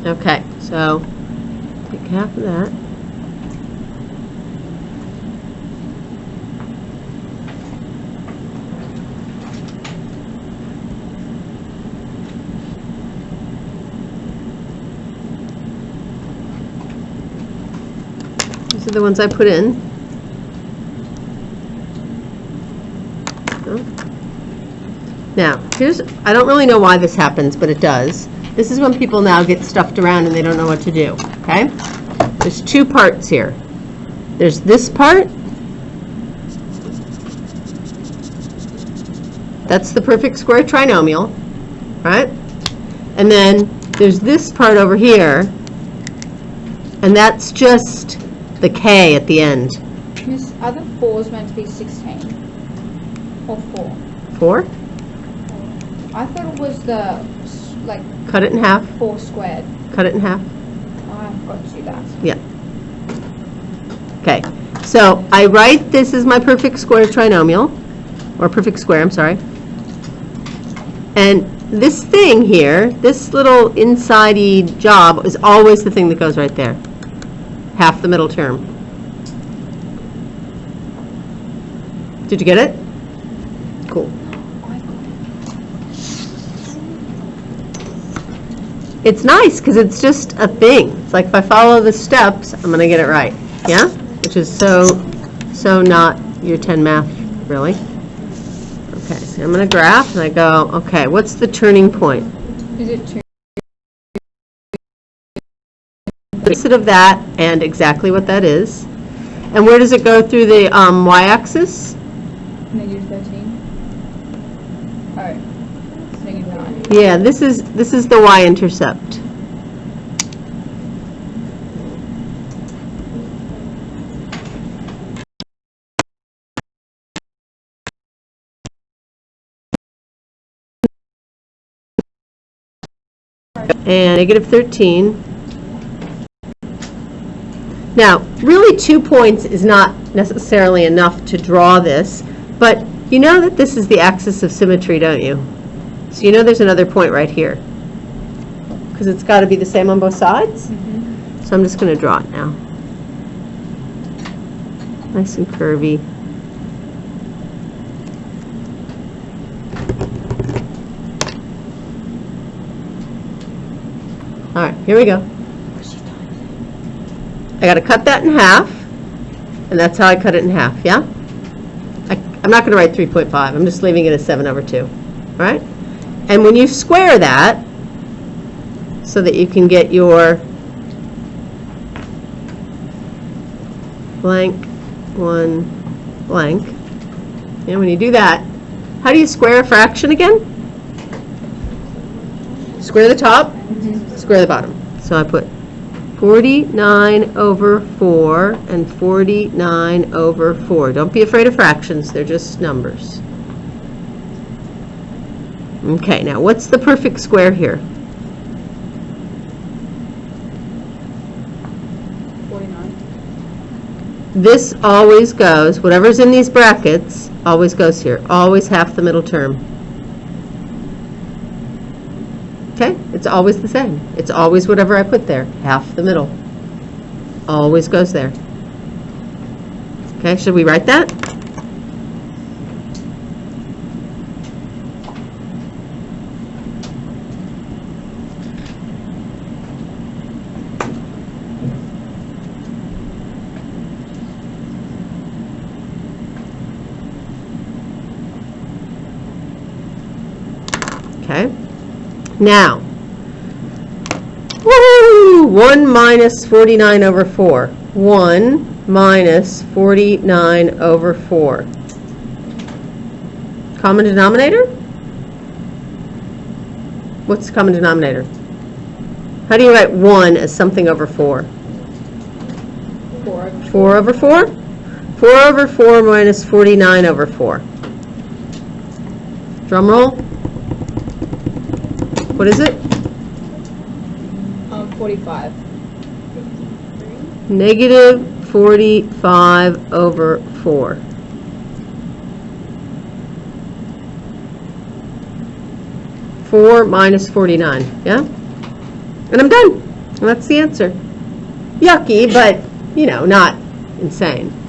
Okay, so take half of that. These are the ones I put in. Now, I don't really know why this happens, but it does. This is when people now get stuffed around and they don't know what to do, okay? There's two parts here. There's this part. That's the perfect square trinomial, right? And then there's this part over here, and that's just the k at the end. Are the 4s meant to be 16? Or 4? 4? I thought it was the, like... Cut it in half. 4 squared. Cut it in half. Oh, I forgot to do that. Yeah. Okay, so I write this as my perfect square trinomial, or perfect square, I'm sorry. And this thing here, this little inside-y job, is always the thing that goes right there. Half the middle term. Did you get it? Cool. It's nice because it's just a thing. It's like if I follow the steps, I'm going to get it right. Yeah? Which is so not your 10 math, really. Okay, so I'm going to graph and I go, okay, what's the turning point? Is it 2? The opposite of that and exactly what that is. And where does it go through the y-axis? Negative 13. Oh, it's negative 9. Yeah, this is the y-intercept. And negative 13. Now, really 2 points is not necessarily enough to draw this, but you know that this is the axis of symmetry, don't you? So you know there's another point right here, because it's got to be the same on both sides. Mm-hmm. So I'm just going to draw it now. Nice and curvy. All right, here we go. I got to cut that in half, and that's how I cut it in half, yeah? I'm not going to write 3.5. I'm just leaving it as 7 over 2, right? And when you square that, so that you can get your blank, 1, blank, and when you do that, how do you square a fraction again? Square the top, square the bottom. So I put 49 over 4 and 49 over 4. Don't be afraid of fractions, they're just numbers. Okay, now what's the perfect square here? 49. This always goes, whatever's in these brackets, always goes here. Always half the middle term. Okay, it's always the same. It's always whatever I put there, half the middle. Always goes there. Okay, should we write that? Okay. Now, woo, 1 minus 49 over 4. 1 minus 49 over 4. Common denominator? What's the common denominator? How do you write 1 as something over 4? 4 over 4? 4 over 4 minus 49 over 4. Drum roll. What is it? 45. Negative 45 over 4. Four minus 49, yeah? And I'm done. That's the answer. Yucky, but, not insane.